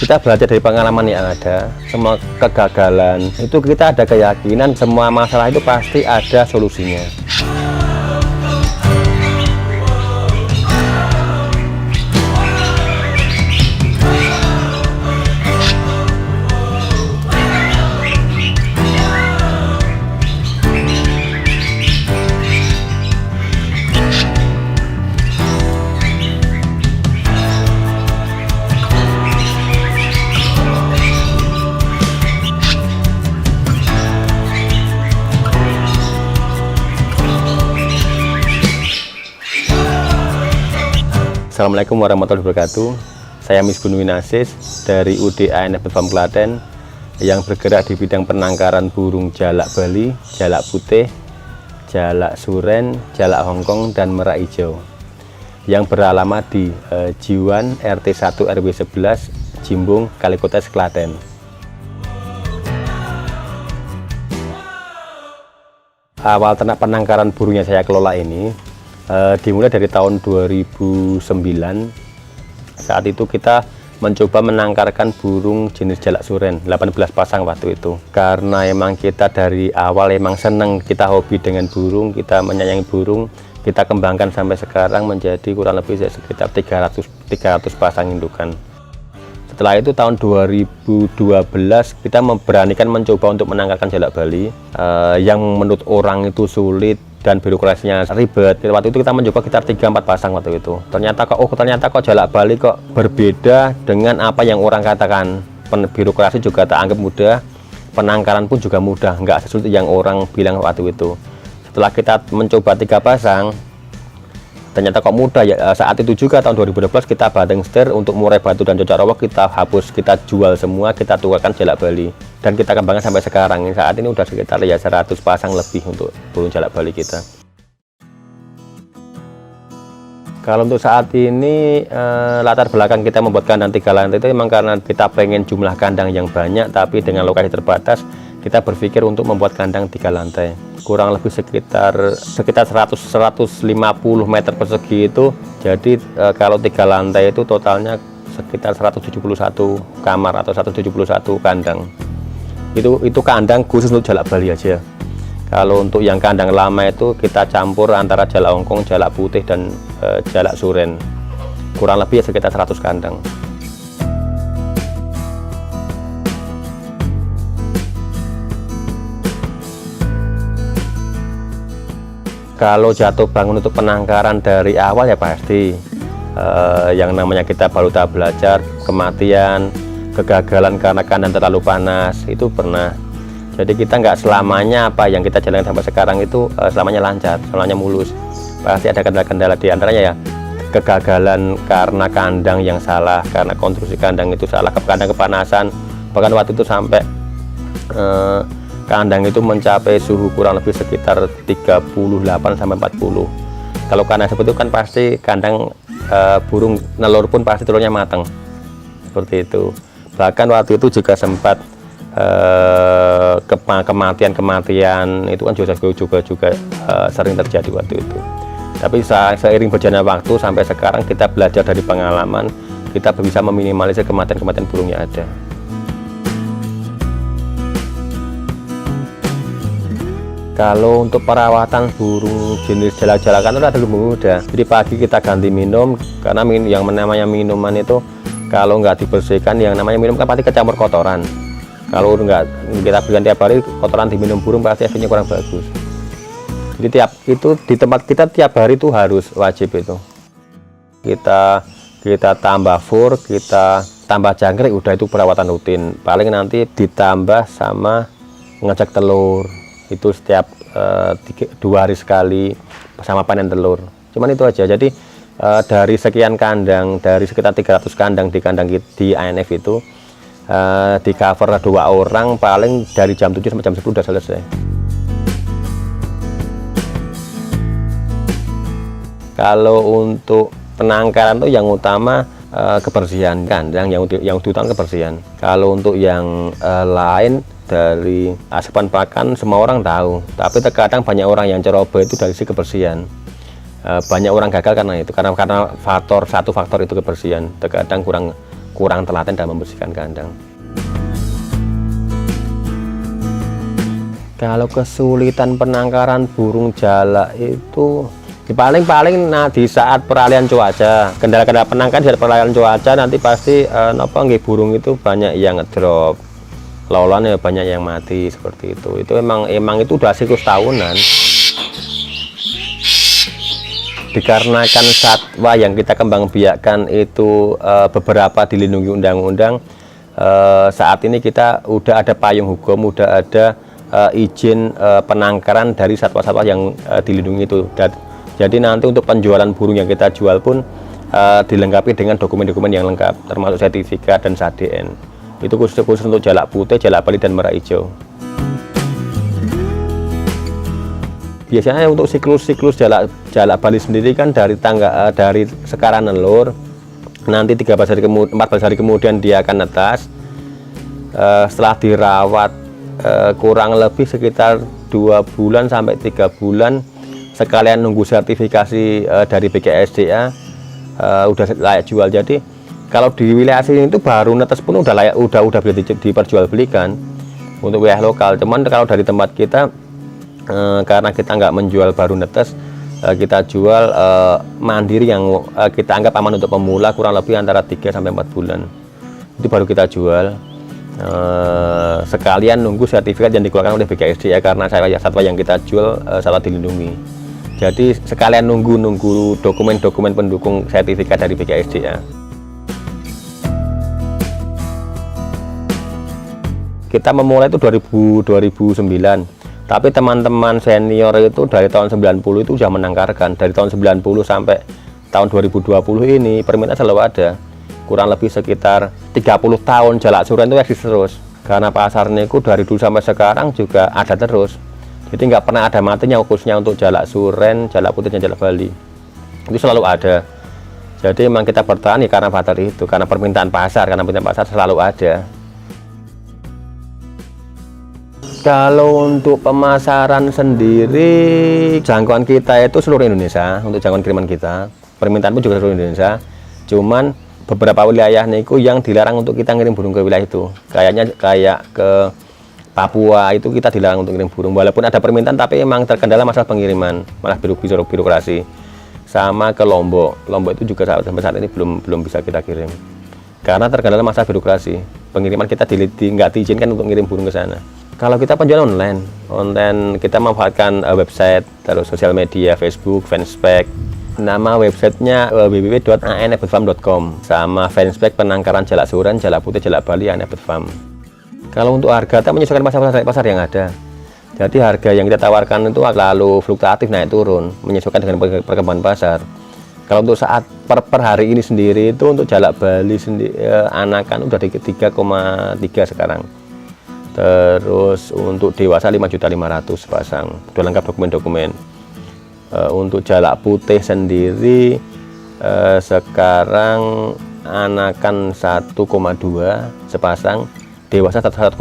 Kita belajar dari pengalaman yang ada. Semua kegagalan itu kita ada keyakinan semua masalah itu pasti ada solusinya. Assalamualaikum warahmatullahi wabarakatuh. Saya Misbun Winasis dari UD ANF Farm Klaten yang bergerak di bidang penangkaran burung jalak Bali, jalak putih, jalak suren, jalak Hongkong, dan merak hijau yang beralamat di Jiwan RT 1 RW 11 Jimbung, Kalikotes, Klaten. Awal ternak penangkaran burungnya saya kelola ini dimulai dari tahun 2009. Saat itu kita mencoba menangkarkan burung jenis jalak suren 18 pasang waktu itu, karena emang kita dari awal emang seneng, kita hobi dengan burung, kita menyayangi burung, kita kembangkan sampai sekarang menjadi kurang lebih sekitar 300 pasang indukan. Setelah itu tahun 2012 kita memberanikan mencoba untuk menangkarkan jalak Bali yang menurut orang itu sulit dan birokrasinya ribet. Waktu itu kita mencoba sekitar 3-4 pasang waktu itu. Ternyata kok jalak Bali kok berbeda dengan apa yang orang katakan. Birokrasi juga tak anggap mudah, penangkaran pun juga mudah, nggak sesulit yang orang bilang waktu itu. Setelah kita mencoba 3 pasang, ternyata kok mudah ya. Saat itu juga tahun 2012 kita banting setir untuk murai batu dan cocok rawak kita hapus, kita jual semua, kita tukarkan jalak Bali dan kita kembangkan sampai sekarang. Saat ini udah sekitar ya 100 pasang lebih untuk burung jalak Bali kita. Kalau untuk saat ini latar belakang kita membuat kandang 3 lantai itu memang karena kita pengen jumlah kandang yang banyak, tapi dengan lokasi terbatas kita berpikir untuk membuat kandang 3 lantai kurang lebih sekitar 100-150 meter persegi itu. Jadi kalau 3 lantai itu totalnya sekitar 171 kamar atau 171 kandang. Itu kandang khusus untuk jalak Bali aja. Kalau untuk yang kandang lama itu kita campur antara jalak Hongkong, jalak putih, dan jalak suren, kurang lebih sekitar 100 kandang. Kalau jatuh bangun untuk penangkaran dari awal ya pasti yang namanya kita baru tak belajar, kematian, kegagalan karena kandang terlalu panas itu pernah. Jadi kita nggak selamanya apa yang kita jalankan sampai sekarang itu selamanya lancar, selamanya mulus. Pasti ada kendala-kendala, di antaranya ya kegagalan karena kandang yang salah, karena konstruksi kandang itu salah, kandang kepanasan. Bahkan waktu itu sampai kandang itu mencapai suhu kurang lebih sekitar 38 sampai 40. Kalau kandang seperti itu kan pasti kandang burung nelur pun pasti telurnya matang. Seperti itu. Bahkan waktu itu juga sempat kematian itu kan juga sering terjadi waktu itu. Tapi seiring berjalannya waktu sampai sekarang kita belajar dari pengalaman, kita bisa meminimalisir kematian burung yang ada. Kalau untuk perawatan burung jenis jalak-jalakan itu lebih mudah. Jadi pagi kita ganti minum, karena yang namanya minuman itu kalau nggak dibersihkan, yang namanya minum kan pasti kecampur kotoran. Kalau nggak kita berikan tiap hari, kotoran diminum burung pasti hasilnya kurang bagus. Jadi di tempat kita tiap hari itu harus wajib itu. Kita tambah fur, kita tambah jangkrik, udah itu perawatan rutin. Paling nanti ditambah sama ngecek telur. Itu setiap 2 hari sekali sama panen telur. Cuman itu aja. Jadi dari sekian kandang, dari sekitar 300 kandang di ANF itu di cover 2 orang, paling dari jam 7 sampai jam 10 udah selesai. Kalau untuk penangkaran tuh yang utama kebersihan kandang, yang utama kebersihan. Kalau untuk yang lain dari asupan pakan semua orang tahu, tapi terkadang banyak orang yang ceroboh itu dari sisi kebersihan. Banyak orang gagal karena itu, karena satu faktor itu kebersihan. Terkadang kurang kurang telaten dalam membersihkan kandang. Kalau kesulitan penangkaran burung jalak itu paling di saat peralihan cuaca, kendala-kendala penangkaran di saat peralihan cuaca nanti pasti burung itu banyak yang ngedrop, lolan ya banyak yang mati seperti itu. Itu emang itu udah siklus tahunan. Dikarenakan satwa yang kita kembang biakkan itu beberapa dilindungi undang-undang, saat ini kita udah ada payung hukum, udah ada izin penangkaran dari satwa-satwa yang dilindungi itu. Jadi nanti untuk penjualan burung yang kita jual pun dilengkapi dengan dokumen-dokumen yang lengkap, termasuk sertifikat dan SADN. Itu khusus untuk jalak putih, jalak bali, dan merah hijau. Biasanya untuk siklus jalak bali sendiri kan dari sekarang nelur, nanti 14 hari kemudian dia akan netas. Setelah dirawat kurang lebih sekitar 2 bulan sampai 3 bulan, sekalian nunggu sertifikasi dari BKSDA udah layak jual. Jadi kalau di wilayah sini itu baru netes pun udah layak, udah bisa diperjualbelikan untuk wilayah lokal. Cuman kalau dari tempat kita, karena kita nggak menjual baru netes, kita jual mandiri yang kita anggap aman untuk pemula, kurang lebih antara 3 sampai 4 bulan itu baru kita jual. Sekalian nunggu sertifikat yang dikeluarkan oleh BKSDA, karena satwa yang kita jual satwa dilindungi. Jadi sekalian nunggu dokumen-dokumen pendukung sertifikat dari BKSDA. Kita memulai itu 2009, tapi teman-teman senior itu dari tahun 90 itu sudah menangkarkan. Dari tahun 90 sampai tahun 2020 ini permintaan selalu ada. Kurang lebih sekitar 30 tahun jalak suren itu eksis terus, karena pasarnya itu dari dulu sampai sekarang juga ada terus. Jadi nggak pernah ada matinya, khususnya untuk jalak suren, jalak putih, dan jalak bali itu selalu ada. Jadi memang kita bertahan ya karena faktor itu, karena permintaan pasar selalu ada. Kalau untuk pemasaran sendiri, jangkauan kita itu seluruh Indonesia. Untuk jangkauan kiriman kita, permintaan pun juga seluruh Indonesia. Cuman beberapa wilayah niku yang dilarang untuk kita ngirim burung ke wilayah itu, kayak ke Papua itu kita dilarang untuk ngirim burung, walaupun ada permintaan, tapi emang terkendala masalah pengiriman, malah birokrasi. Sama ke Lombok itu juga sampai saat ini belum bisa kita kirim, karena terkendala masalah birokrasi. Pengiriman kita nggak diizinkan untuk ngirim burung ke sana. Kalau kita penjualan online kita memanfaatkan website, terus sosial media, Facebook, fanspage. Nama websitenya www.anffarm.com, sama fanspage penangkaran jalak suren, jalak putih, jalak bali, ANF@farm. Kalau untuk harga, kita menyesuaikan pasar yang ada. Jadi harga yang kita tawarkan itu lalu fluktuatif, naik turun, menyesuaikan dengan perkembangan pasar. Kalau untuk saat per hari ini sendiri itu untuk jalak bali sendiri, anakan udah di 3,3 sekarang. Terus untuk dewasa 5.500.000 sepasang, udah lengkap dokumen-dokumen. Untuk jalak putih sendiri sekarang anakan 1,2 sepasang, dewasa 1,8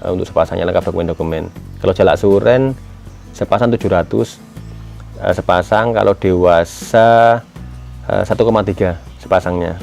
untuk sepasangnya, lengkap dokumen-dokumen. Kalau jalak suren sepasang 700 sepasang, kalau dewasa 1,3 sepasangnya.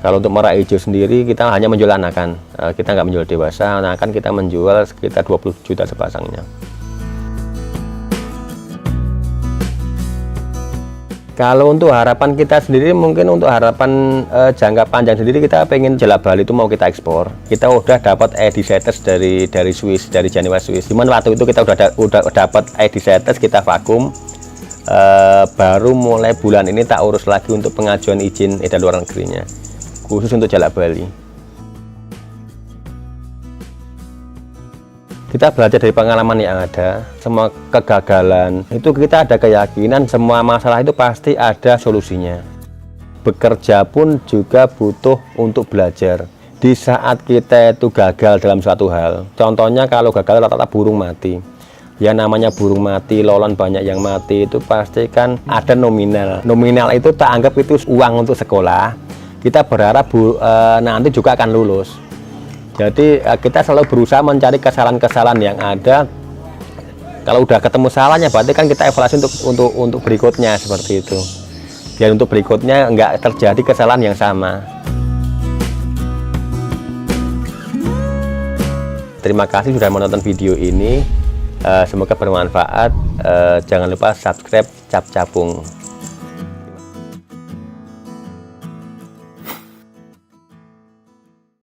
Kalau untuk merah hijau sendiri kita hanya menjual anakan, kita nggak menjual dewasa. Anakan kita menjual sekitar 20 juta sepasangnya. Kalau untuk harapan kita sendiri, mungkin untuk harapan jangka panjang sendiri, kita pengen jalak bali itu mau kita ekspor. Kita udah dapat ID status dari Swiss, dari Janewa Swiss. Cuman waktu itu kita udah dapat ID status, kita vakum. Baru mulai bulan ini tak urus lagi untuk pengajuan izin edar luar negerinya, khusus untuk jalak bali. Kita belajar dari pengalaman yang ada, semua kegagalan itu kita ada keyakinan semua masalah itu pasti ada solusinya. Bekerja pun juga butuh untuk belajar. Di saat kita itu gagal dalam suatu hal, contohnya kalau gagal rata-rata burung mati. Ya namanya burung mati, lolan banyak yang mati, itu pasti kan ada nominal. Nominal itu tak anggap itu uang untuk sekolah. Kita berharap nanti juga akan lulus. Jadi kita selalu berusaha mencari kesalahan-kesalahan yang ada. Kalau udah ketemu salahnya, berarti kan kita evaluasi untuk berikutnya, seperti itu. Biar untuk berikutnya nggak terjadi kesalahan yang sama. Terima kasih sudah menonton video ini. Semoga bermanfaat. Jangan lupa subscribe Cap Capung.